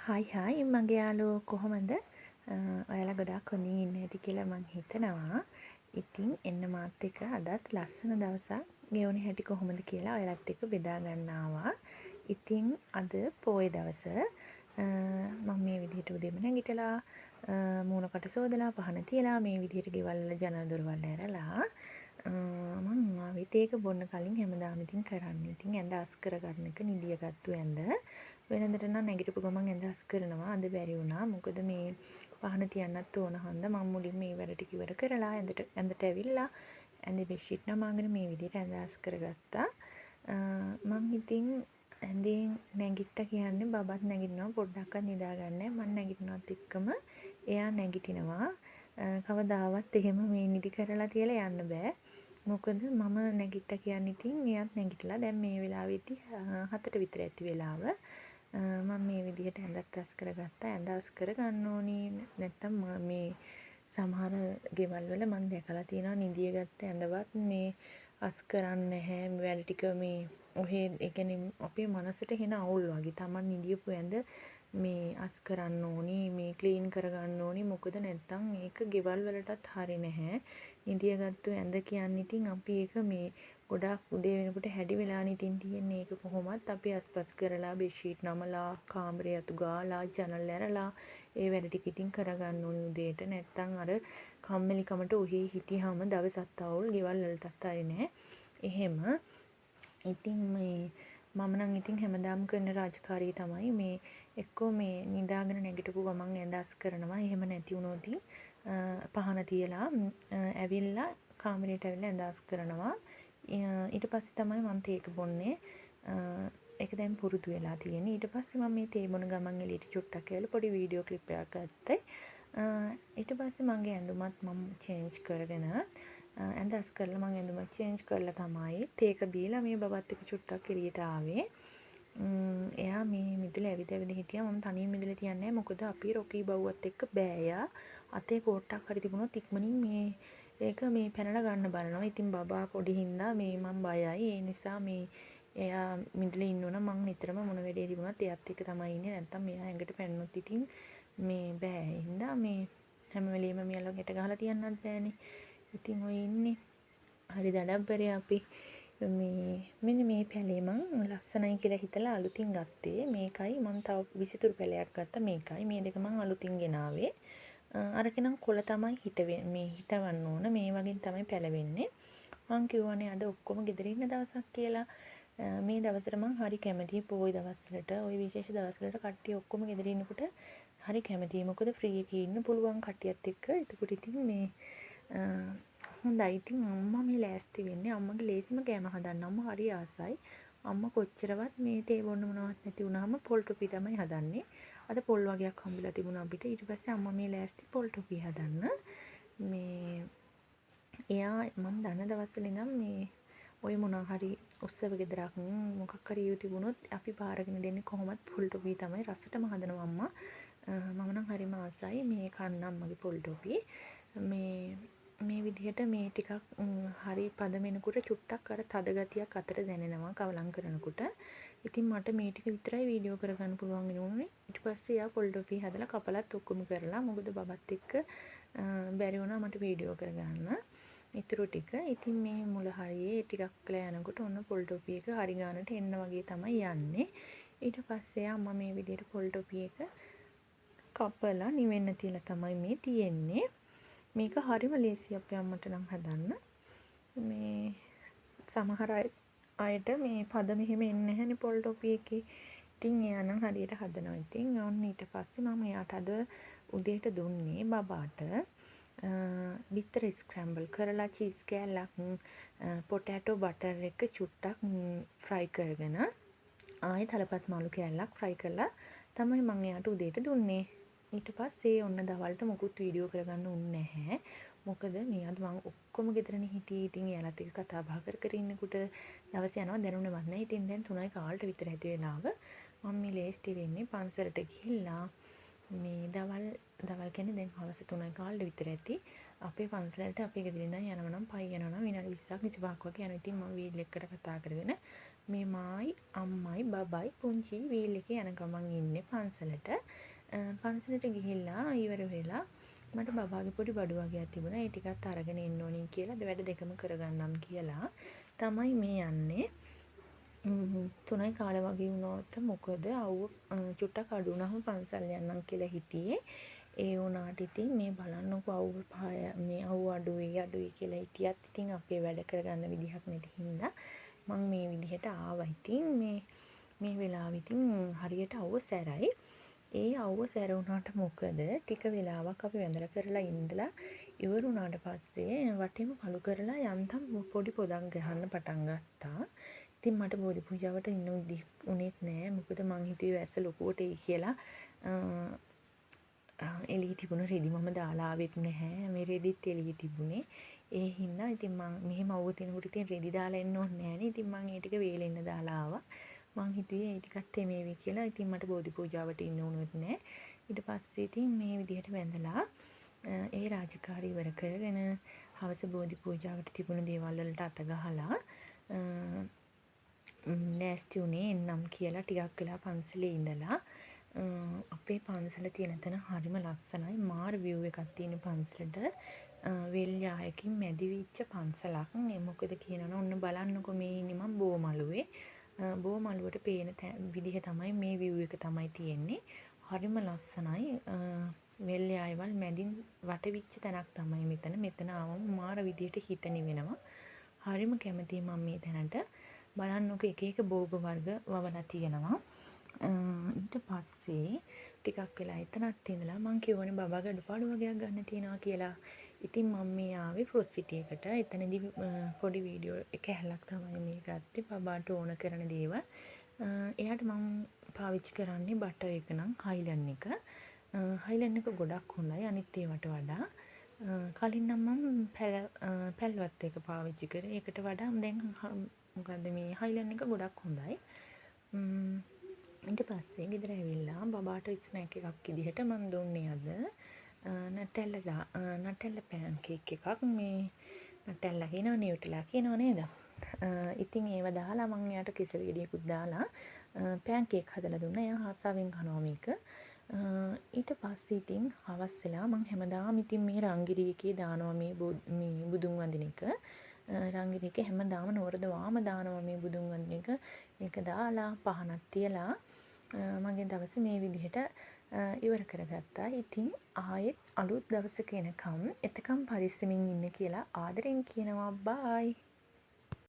හයි මගේ යාළුවෝ කොහොමද? ඔයාලා ගොඩාක් හොඳින් ඉන්න ඇති කියලා මං හිතනවා. ඉතින් එන්න මාත් එක්ක අදත් ලස්සන දවසක් ගෙවුණ හැටි කොහොමද කියලා ඔයාලත් එක්ක බෙදා ගන්න ආවා. ඉතින් අද පොයේ දවස මම මේ විදිහට උදේම නැගිටලා මූණකට සෝදලා පහන තියලා මේ විදිහට ගෙවල් වල ජනල් දොරවල් ඇරලා මං ආවෙත් ඒක බොන්න කලින් හැමදාම ඉතින් කරන්නේ. ඉතින් ඇඳ අස් කරගන්න එක නිදිය ගත්තු ඇඳ වෙනදට නම් නැගිටපු ගමන් ඇඳ අස් කරනවා. අද බැරි වුණා. මොකද මේ පහන තියන්නත් ඕන හන්ද මම මුලින් මේ වැඩ ටික ඉවර කරලා ඇඳට ඇවිල්ලා ඇඳේ බෙඩ්ෂීට් නමාගෙන මේ විදිහට ඇඳ අස් කරගත්තා. මං ඉතින් ඇඳෙන් නැගිට්ට කියන්නේ බබත් නැගිටිනවා පොඩ්ඩක්වත් නිදාගන්නේ. මං නැගිටිනවත් එක්කම එයා නැගිටිනවා. කවදාවත් එහෙම මේ නිදි කරලා තියලා යන්න බෑ. මොකද මම නැගිට්ට කියන්නේ ඉතින් එයාත් නැගිටලා දැන් මේ වෙලාවේදී 7ට විතර ඇති වෙලාව. මම මේ විදිහට ඇඳත් අස් කරගත්තා. ඇඳ අස් කරගන්න ඕනි නැත්තම් මේ සමහර ගෙවල් වල මම දැකලා තියෙනවා නිදිය ගත්ත ඇඳවත් මේ අස් කරන්නේ නැහැ. වැඩ ටික මේ ඔහේ ඒ කියන්නේ අපේ මනසට එන අවුල් වගේ. Taman නිදියපු ඇඳ මේ අස් කරන්න ඕනි, මේ ක්ලීන් කරගන්න ඕනි. මොකද නැත්තම් ඒක ගෙවල් වලටත් හරි නැහැ. නිදිය ගත්ත ඇඳ කියන්නේ ඉතින් අපි ඒක මේ ගොඩාක් උදේ වෙනකොට හැඩි වෙලානේ ඉතින් තියෙන්නේ. ඒක කොහොමත් අපි අස්පස් කරලා බෙඩ්ෂීට් නමලා කාමරේ අතු ගාලා ජනල් ඇරලා ඒ වැඩ ටික ඉතින් කරගන්න ඕනේ උදේට. නැත්තම් අර කම්මැලිකමට ඔහේ හිටියාම දවසත් අවුල් ගෙවල් වලටත් හරි නෑ. එහෙම ඉතින් මේ මම නම් ඉතින් හැමදාම කරන රාජකාරිය තමයි මේ එක්කෝ මේ නිදාගෙන නැගිටපු ගමන් ඇඳ අස් කරනවා. එහෙම නැති වුණොත් පහන තියලා ඇවිල්ලා කාමරේට ඇවිල්ලා ඇඳ අස් කරනවා. ඊට පස්සේ තමයි මම තේක බොන්නේ. ඒක දැන් පුරුදු වෙලා තියෙන්නේ. ඊට පස්සේ මම මේ තේ බොන ගමන් එළියට චුට්ටක් ඇවිල්ලා පොඩි වීඩියෝ ක්ලිප් එකක් ගත්තා. ඊට පස්සේ මගේ ඇඳුමත් මම චේන්ජ් කරගෙන ඇඳ අස් කරලා මම ඇඳුමත් චේන්ජ් කරලා තමයි තේක බීලා මේ බබත් එක්ක චුට්ටක් එළියට ආවේ. එයා මේ මිදුල ඇවිද හිටියා. මම තනියම මිදුල තියන්නේ නැහැ. මොකද අපි රොකී බව්වත් එක්ක බෑ. එයා අතේ කෝට්ටක් හරි තිබුණොත් ඉක්මනින් මේ ඒක මේ පැනලා ගන්න බලනවා. ඉතින් බබා පොඩි හින්දා මේ මම බයයි. ඒ නිසා මේ එයා මිදුලේ ඉන්නවනම් මම නිතරම මොන වැඩේ තිබුණත් එයාත් එක්ක තමයි ඉන්නේ. නැත්තම් මෙයා ඇඟට පැන්නොත් ඉතින් මේ බෑ. ඒ හින්දා මේ හැම වෙලෙම මෙයාලා ගැට ගහලා තියන්නත් බෑනේ. ඉතින් ඔය ඉන්නේ. හරි දඩබ්බරේ අපි මේ මෙන්න මේ පැලේ මං ලස්සනයි කියලා හිතලා අලුතින් ගත්තේ. මේකයි මම තව විසිතුරු පැලයක් ගත්තා. මේකයි මේ දෙක මං අලුතින් ගෙනාවේ. අරගෙන කොළ තමයි හිටවන්න ඕන. මේ වගේ තමයි පැලවෙන්නේ. මං කිව්වනේ අද ඔක්කොම ගෙදර ඉන්න දවසක් කියලා. මේ දවසට මං හරි කැමතියි පොයි දවස්වලට. ওই විශේෂ දවස්වලට කට්ටිය ඔක්කොම ගෙදර ඉන්නකොට හරි කැමතියි. මොකද ෆ්‍රී එකේ ඉන්න පුළුවන් කට්ටියත් එක්ක. ඒකට ඉතින් මේ හොඳයි. ඉතින් අම්මා මේ ලෑස්ති වෙන්නේ. අම්මගේ ලේසිම කෑම හදන්න. අම්මා හරි ආසයි. අම්මා කොච්චරවත් මේ තේ බොන්න මොනවත් නැති වුණාම පොල් ටොපි තමයි හදන්නේ. අද පොල් වගේක් හම්බෙලා තිබුණා අපිට. ඊට පස්සේ අම්මා මේ ලෑස්ති පොල් ටොපි හදන්න. මේ එයා මම දන්න දවස්වල ඉඳන් මේ ඔය මොනවා හරි උත්සව ගෙදරක් මොකක් හරි තිබුණොත් අපි බාරගෙන දෙන්නේ කොහොමත් පොල් ටොපි තමයි රසටම හදනවා අම්මා. මම නම් හරිම ආසයි මේ කන්න අම්මගේ පොල් ටොපි. මේ විදිහට මේ ටිකක් හරි පදමෙනකොට චුට්ටක් අර තද ගතියක් අතට දැනෙනවා කවලම් කරනකොට. ඉතින් මට මේ ටික විතරයි වීඩියෝ කරගන්න පුළුවන් වුණේ. ඊට පස්සේ යා පොල් ටොපි හදලා කපලත් ඔක්කොම කරලා මොකද බබත් එක්ක බැරි වුණා මට වීඩියෝ කරගන්න. ඊටු ටික ඉතින් මේ මුල හරියේ ටිකක් කළා යනකොට ඔන්න පොල් ටොපි එක හරි ගන්නට එන්න වගේ තමයි යන්නේ. ඊට පස්සේ අම්මා මේ විදිහට පොල් ටොපි එක කපලා නිවෙන්න තියලා තමයි මේ තියෙන්නේ. මේක හරිම ලේසි අපේ අම්මට නම් හදන්න. මේ සමහර අයට මේ පද මෙහෙම එන්නේ නැහැනේ පොල් ටොපි එකේ. ඉතින් එයා නම් හරියට හදනවා. ඉතින් ඔන්න ඊට පස්සේ මම එයාට අද උදේට දුන්නේ බබාට බිත්තර ස්ක්‍රැම්බල් කරලා චීස් කෑල්ලක් පොටැටෝ බටර් එක චුට්ටක් ෆ්‍රයි කරගෙන ආයෙ තලපත් මාළු කෑල්ලක් ෆ්‍රයි කරලා තමයි මම එයාට උදේට දුන්නේ. ඊට පස්සේ ඔන්න දවල්ට මොකුත් වීඩියෝ කරගන්න උන්නේ නැහැ. මොකද මේ අද මම ඔක්කොම ගෙදරනේ හිටියේ. ඉතින් එයාලත් එක්ක කතා බහ කර ඉන්නකොට දවස් යනවා දැනුණේවත් නැහැ. ඉතින් දැන් 3යි කාලට විතර ඇති වෙලාව. මම මේ ලේස්ති වෙන්නේ පන්සලට ගිහිල්ලා මේ දවල් කියන්නේ දැන් හවස 3යි කාලට විතර ඇති. අපේ පන්සලට අපේ ගෙදරින් ඉඳන් යනවා නම් පයි යනවා නම් විනාඩි 20ක් 25ක් වගේ යනවා. ඉතින් මම වීල් එකකට කතා කරගෙන මේ මායි අම්මයි බබයි පුංචි වීල් එකේ යන ගමන් ඉන්නේ පන්සලට. පන්සලට ගිහිල්ලා ඉවර වෙලා මට බබාගේ පොඩි බඩු වගේක් තිබුණා. ඒ ටිකත් අරගෙන එන්න ඕනි කියලා වැඩ දෙකම කරගන්නම් කියලා තමයි මේ යන්නේ. 3යි කාලේ වගේ වුණාට මොකද අවුව චුට්ටක් අඩු වුණාම පන්සල් යන්නම් කියලා හිටියේ. ඒ වුණාට ඉතින් මේ බලන්නකො අවුව මේ අවුව අඩුයි කියලා හිටියත් ඉතින් අපේ වැඩ කරගන්න විදිහක් නැති හින්දා මම මේ විදිහට ආවා. ඉතින් මේ වෙලාවෙ ඉතින් හරියට අවුව සැරයි. ඒ අවුව සැර වුණාට මොකද ටික වෙලාවක් අපි වැඳලා කරලා ඉඳලා ඉවර වුණාට පස්සේ වටේම පළු කරලා යන්තම් පොඩි පොදක් ගහන්න පටන් ගත්තා. ඉතින් මට බෝධි පූජාවට ඉන්න උනේත් නෑ. මොකද මං හිතුවේ වැස්ස ලොකුවට එයි කියලා. එළිය තිබුණ රෙදි මම දාලා ආවෙත් නැහැ. මේ රෙදිත් එළිය තිබුණේ. ඒ හින්දා ඉතින් මං මෙහෙම අවුව තිනකොට ඉතින් රෙදි දාලා එන්න ඕනේ නෑනේ. ඉතින් මං ඒ ටික වේලෙන්න දාලා ආවා. මං හිතුවේ ඒ ටිකත් තෙමේවි කියලා. ඉතින් මට බෝධි පූජාවට ඉන්න උනොත් නෑ. ඊට පස්සේ ඉතින් මේ විදිහට වැඳලා ඒ රාජකාරී ඉවර කරගෙන හවස බෝධි පූජාවට තිබුණ දේවල් වලට අත ගහලා නෑස්ති උනේ එන්නම් කියලා ටිකක් වෙලා පන්සලේ ඉඳලා අපේ පන්සල තියෙන තැන හරිම ලස්සනයි. මාර view එකක් තියෙන පන්සලට වෙල් යායකින් මැදි වෙච්ච පන්සලක්. මොකද කියනවනේ ඔන්න බලන්නකො මේ ඉන්නේ මම බෝමළුවේ. බෝමළුවට පේන විදිහ තමයි මේ view එක තමයි තියෙන්නේ. හරිම ලස්සනයි. වෙල් යායවල් මැදින් වටවිච්ච තැනක් තමයි මෙතන. මෙතන ආවම මාර විදිහට හිත නිවෙනවා. හරිම කැමතියි මම මේ තැනට. බලන්නකො එක එක භෝග වර්ග වවලා තියෙනවා. ඊට පස්සේ ටිකක් වෙලා එතනත් ඉඳලා මං කියවනේ බබාගේ අඩපාඩු වගේක් ගන්න තියෙනවා කියලා. ඉතින් මම මේ ආවේ ෆ්‍රොස් සිටි එකට. එතනදී පොඩි වීඩියෝ එක ඇහලක් තමයි මේ ගත්තේ. බබාට ඕන කරන දේවල්. එයාට මම පාවිච්චි කරන්නේ බටර් එක නම් හයිලන්ඩ් එක. හයිලන්ඩ් එක ගොඩක් හොඳයි අනිත් ඒවාට වඩා. කලින් නම් මම පැල්වත් එක පාවිච්චි කරේ. ඒකට වඩා දැන් මොකද්ද මේ හයිලන්ඩ් එක ගොඩක් හොඳයි. ඊට පස්සේ ගෙදර ඇවිල්ලා බබාට ස්නැක් එකක් විදිහට මම දුන්නේ අද නටෙල්ලා පෑන්කේක් එකක්. මේ නටෙල්ලා කියනවා නියුටෙලා කියනවා නේද? ඉතින් ඒව දාලා මම එයාට කෙසෙල් ගෙඩියකුත් දාලා පෑන්කේක් හදලා දුන්නා. එයා ආසාවෙන් කනවා මේක. ඊට පස්සේ ඉතින් හවස් වෙලා මම හැමදාම ඉතින් මේ රංගිරි එකේ දානවා මේ බුදුන් වඳින එක. රංගිරි එකේ හැමදාම නෝරදවාම දානවා මේ බුදුන් වඳින එක. මේක දාලා පහනක් තියලා මගේ දවස මේ විදිහට ඉවර කරගත්තා. ඉතින් ආයෙත් අලුත් දවසක එනකම් එතකම් පරිස්සමින් ඉන්න කියලා ආදරෙන් කියනවා. බයි.